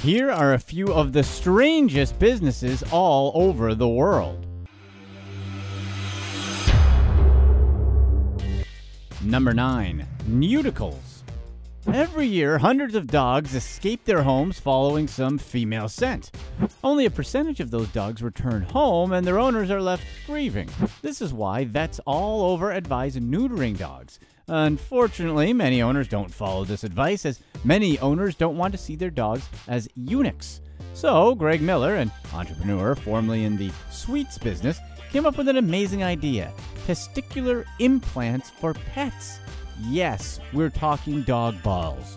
Here are a few of the strangest businesses all over the world. Number 9. Nudicles. Every year, hundreds of dogs escape their homes following some female scent. Only a percentage of those dogs return home, and their owners are left grieving. This is why vets all over advise neutering dogs. Unfortunately, many owners don't follow this advice, as many owners don't want to see their dogs as eunuchs. So, Greg Miller, an entrepreneur formerly in the sweets business, came up with an amazing idea: testicular implants for pets. Yes, we're talking dog balls.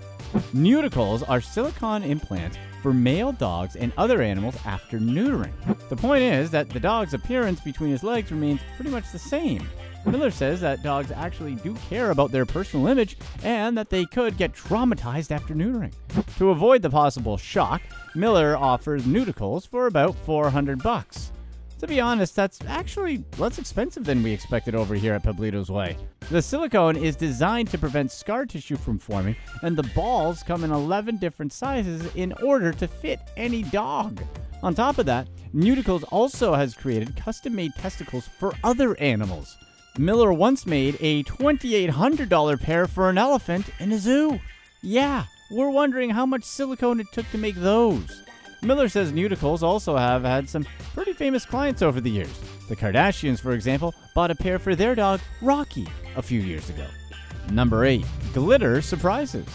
Nudicles are silicone implants for male dogs and other animals after neutering. The point is that the dog's appearance between his legs remains pretty much the same. Miller says that dogs actually do care about their personal image and that they could get traumatized after neutering. To avoid the possible shock, Miller offers Nudicles for about $400. To be honest, that's actually less expensive than we expected over here at Pablito's Way. The silicone is designed to prevent scar tissue from forming, and the balls come in 11 different sizes in order to fit any dog. On top of that, Nudicles also has created custom-made testicles for other animals. Miller once made a $2,800 pair for an elephant in a zoo. Yeah, we're wondering how much silicone it took to make those. Miller says Nudicles also have had some pretty famous clients over the years. The Kardashians, for example, bought a pair for their dog, Rocky, a few years ago. Number 8. Glitter surprises.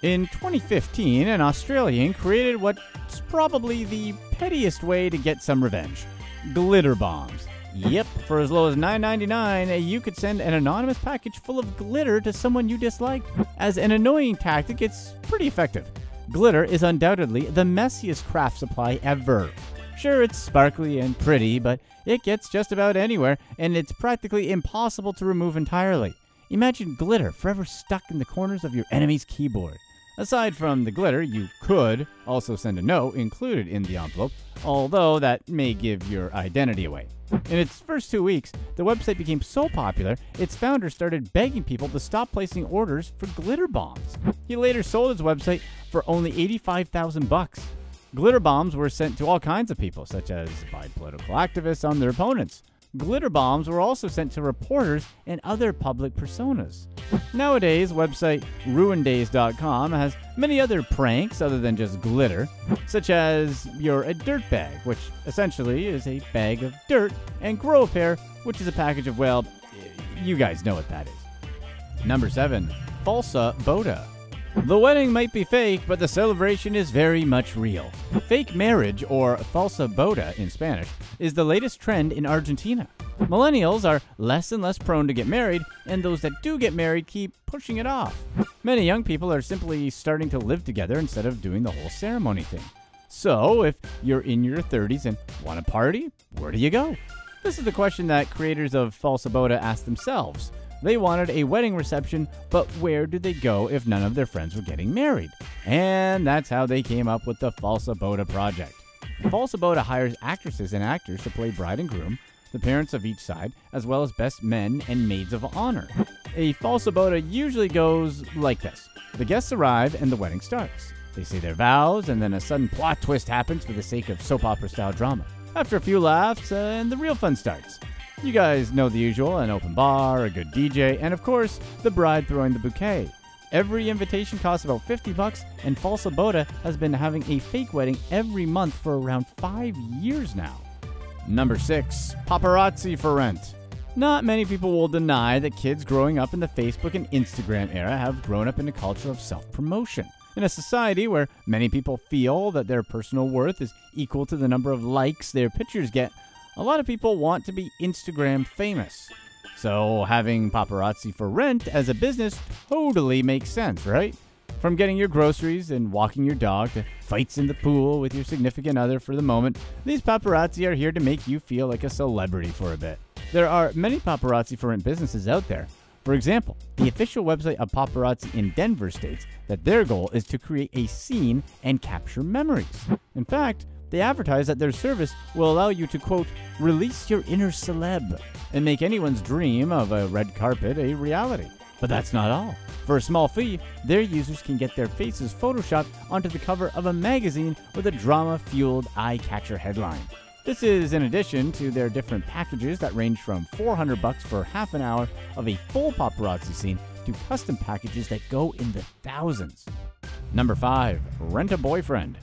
In 2015, an Australian created what's probably the pettiest way to get some revenge: glitter bombs. Yep, for as low as $9.99, you could send an anonymous package full of glitter to someone you disliked. As an annoying tactic, it's pretty effective. Glitter is undoubtedly the messiest craft supply ever. Sure, it's sparkly and pretty, but it gets just about anywhere, and it's practically impossible to remove entirely. Imagine glitter forever stuck in the corners of your enemy's keyboard. Aside from the glitter, you could also send a note included in the envelope, although that may give your identity away. In its first 2 weeks, the website became so popular, its founder started begging people to stop placing orders for glitter bombs. He later sold his website for only $85,000. Glitter bombs were sent to all kinds of people, such as by political activists on their opponents. Glitter bombs were also sent to reporters and other public personas. Nowadays, website ruindays.com has many other pranks other than just glitter, such as you're a dirt bag, which essentially is a bag of dirt, and Grow a Pair, which is a package of, well, you guys know what that is. Number 7. Falsa Boda. The wedding might be fake, but the celebration is very much real. Fake marriage, or falsa boda in Spanish, is the latest trend in Argentina. Millennials are less and less prone to get married, and those that do get married keep pushing it off. Many young people are simply starting to live together instead of doing the whole ceremony thing. So, if you're in your 30s and want a party, where do you go? This is the question that creators of falsa boda ask themselves. They wanted a wedding reception, but where did they go if none of their friends were getting married? And that's how they came up with the Falsa Boda project. Falsa Boda hires actresses and actors to play bride and groom, the parents of each side, as well as best men and maids of honor. A Falsa Boda usually goes like this. The guests arrive and the wedding starts. They say their vows, and then a sudden plot twist happens for the sake of soap opera-style drama. After a few laughs, and the real fun starts. You guys know the usual: an open bar, a good DJ, and of course, the bride throwing the bouquet. Every invitation costs about $50, and Falsa Boda has been having a fake wedding every month for around 5 years now. Number 6. Paparazzi for rent. Not many people will deny that kids growing up in the Facebook and Instagram era have grown up in a culture of self-promotion. In a society where many people feel that their personal worth is equal to the number of likes their pictures get, a lot of people want to be Instagram famous. So having paparazzi for rent as a business totally makes sense, right? From getting your groceries and walking your dog to fights in the pool with your significant other for the moment, these paparazzi are here to make you feel like a celebrity for a bit. There are many paparazzi for rent businesses out there. For example, the official website of paparazzi in Denver states that their goal is to create a scene and capture memories. In fact, they advertise that their service will allow you to, quote, release your inner celeb and make anyone's dream of a red carpet a reality. But that's not all. For a small fee, their users can get their faces photoshopped onto the cover of a magazine with a drama-fueled eye-catcher headline. This is in addition to their different packages that range from $400 for half an hour of a full paparazzi scene to custom packages that go in the thousands. Number 5. Rent a boyfriend.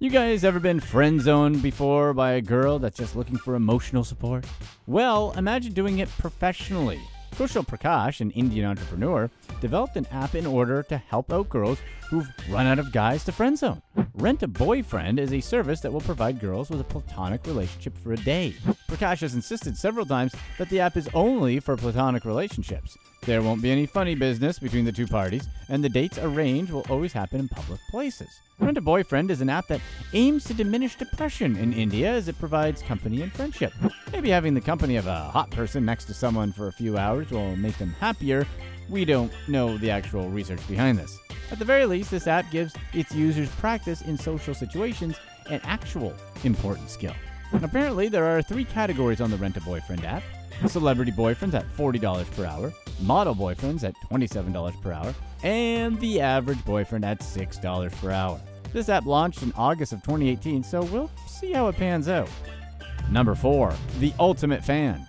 You guys ever been friend-zoned before by a girl that's just looking for emotional support? Well, imagine doing it professionally. Kushal Prakash, an Indian entrepreneur, developed an app in order to help out girls who've run out of guys to friend zone. Rent a Boyfriend is a service that will provide girls with a platonic relationship for a day. Prakash has insisted several times that the app is only for platonic relationships. There won't be any funny business between the two parties, and the dates arranged will always happen in public places. Rent a Boyfriend is an app that aims to diminish depression in India as it provides company and friendship. Maybe having the company of a hot person next to someone for a few hours will make them happier. We don't know the actual research behind this. At the very least, this app gives its users practice in social situations and actual important skill. Apparently, there are 3 categories on the Rent a Boyfriend app. Celebrity boyfriends at $40 per hour, model boyfriends at $27 per hour, and the average boyfriend at $6 per hour. This app launched in August of 2018, so we'll see how it pans out. Number 4. The Ultimate Fan.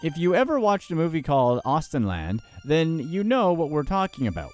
If you ever watched a movie called Austenland, then you know what we're talking about.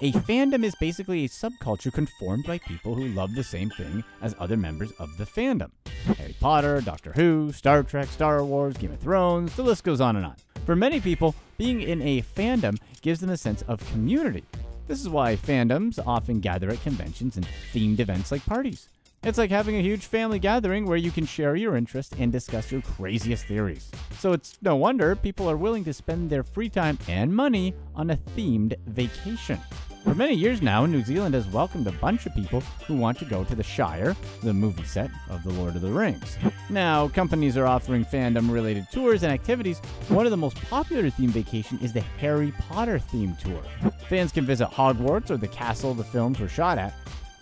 A fandom is basically a subculture conformed by people who love the same thing as other members of the fandom. Harry Potter, Doctor Who, Star Trek, Star Wars, Game of Thrones, the list goes on and on. For many people, being in a fandom gives them a sense of community. This is why fandoms often gather at conventions and themed events like parties. It's like having a huge family gathering where you can share your interests and discuss your craziest theories. So it's no wonder people are willing to spend their free time and money on a themed vacation. For many years now, New Zealand has welcomed a bunch of people who want to go to the Shire, the movie set of The Lord of the Rings. Now, companies are offering fandom-related tours and activities. One of the most popular themed vacations is the Harry Potter themed tour. Fans can visit Hogwarts or the castle the films were shot at.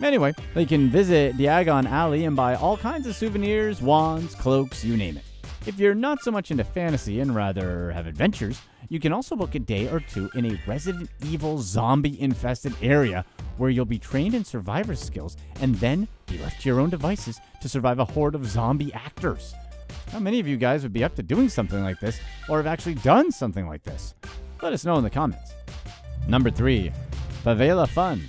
Anyway, they can visit Diagon Alley and buy all kinds of souvenirs, wands, cloaks, you name it. If you're not so much into fantasy and rather have adventures, you can also book a day or two in a Resident Evil zombie-infested area where you'll be trained in survivor skills and then be left to your own devices to survive a horde of zombie actors. How many of you guys would be up to doing something like this or have actually done something like this? Let us know in the comments. Number 3. Favela Fun.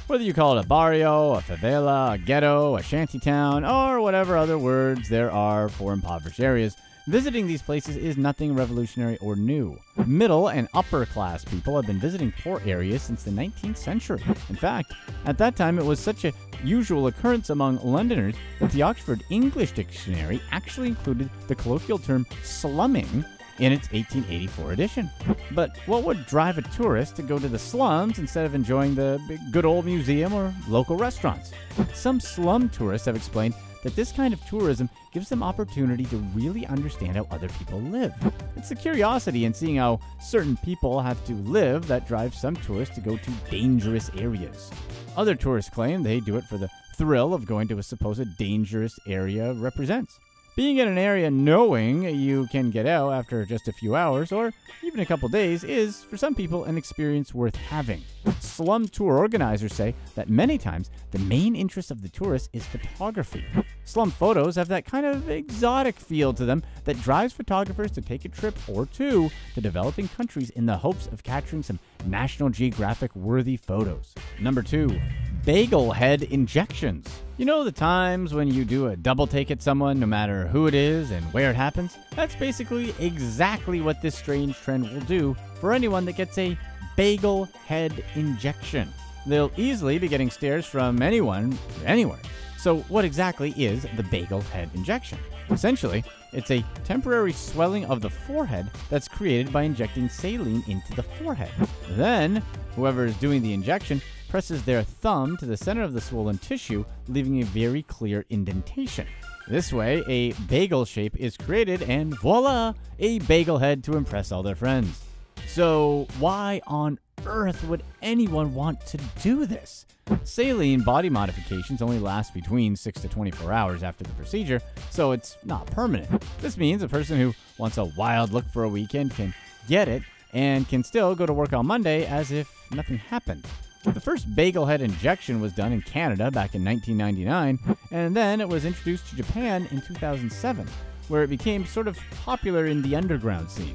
Whether you call it a barrio, a favela, a ghetto, a shantytown, or whatever other words there are for impoverished areas, visiting these places is nothing revolutionary or new. Middle and upper class people have been visiting poor areas since the 19th century. In fact, at that time it was such a usual occurrence among Londoners that the Oxford English Dictionary actually included the colloquial term slumming in its 1884 edition. But what would drive a tourist to go to the slums instead of enjoying the good old museum or local restaurants? Some slum tourists have explained that this kind of tourism gives them opportunity to really understand how other people live. It's the curiosity in seeing how certain people have to live that drives some tourists to go to dangerous areas. Other tourists claim they do it for the thrill of going to a supposed dangerous area represents. Being in an area knowing you can get out after just a few hours or even a couple days is, for some people, an experience worth having. Slum tour organizers say that many times the main interest of the tourist is photography. Slum photos have that kind of exotic feel to them that drives photographers to take a trip or two to developing countries in the hopes of capturing some National Geographic-worthy photos. Number 2. Bagel head injections. You know the times when you do a double take at someone no matter who it is and where it happens? That's basically exactly what this strange trend will do for anyone that gets a bagel head injection. They'll easily be getting stares from anyone, anywhere. So what exactly is the bagel head injection? Essentially, it's a temporary swelling of the forehead that's created by injecting saline into the forehead. Then, whoever is doing the injection presses their thumb to the center of the swollen tissue, leaving a very clear indentation. This way, a bagel shape is created and voila, a bagel head to impress all their friends. So why on earth would anyone want to do this? Saline body modifications only last between 6 to 24 hours after the procedure, so it's not permanent. This means a person who wants a wild look for a weekend can get it and can still go to work on Monday as if nothing happened. The first bagel head injection was done in Canada back in 1999, and then it was introduced to Japan in 2007, where it became sort of popular in the underground scene.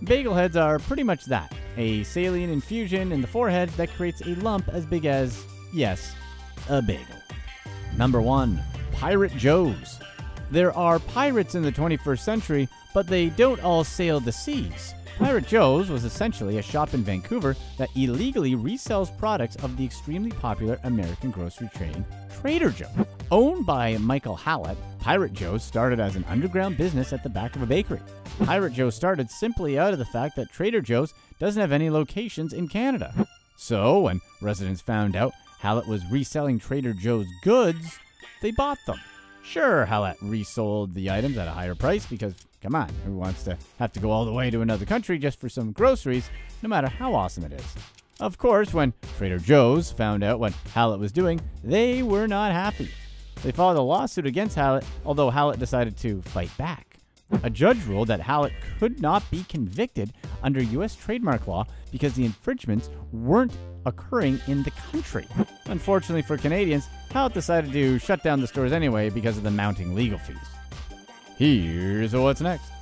Bagel heads are pretty much that, a saline infusion in the forehead that creates a lump as big as, yes, a bagel. Number 1. Pirate Joe's. There are pirates in the 21st century, but they don't all sail the seas. Pirate Joe's was essentially a shop in Vancouver that illegally resells products of the extremely popular American grocery chain Trader Joe's. Owned by Michael Hallett, Pirate Joe's started as an underground business at the back of a bakery. Pirate Joe's started simply out of the fact that Trader Joe's doesn't have any locations in Canada. So, when residents found out Hallett was reselling Trader Joe's goods, they bought them. Sure, Hallett resold the items at a higher price because, come on, who wants to have to go all the way to another country just for some groceries, no matter how awesome it is? Of course, when Trader Joe's found out what Hallett was doing, they were not happy. They filed a lawsuit against Hallett, although Hallett decided to fight back. A judge ruled that Hallett could not be convicted under U.S. trademark law because the infringements weren't occurring in the country. Unfortunately for Canadians, Hallett decided to shut down the stores anyway because of the mounting legal fees. Here's what's next.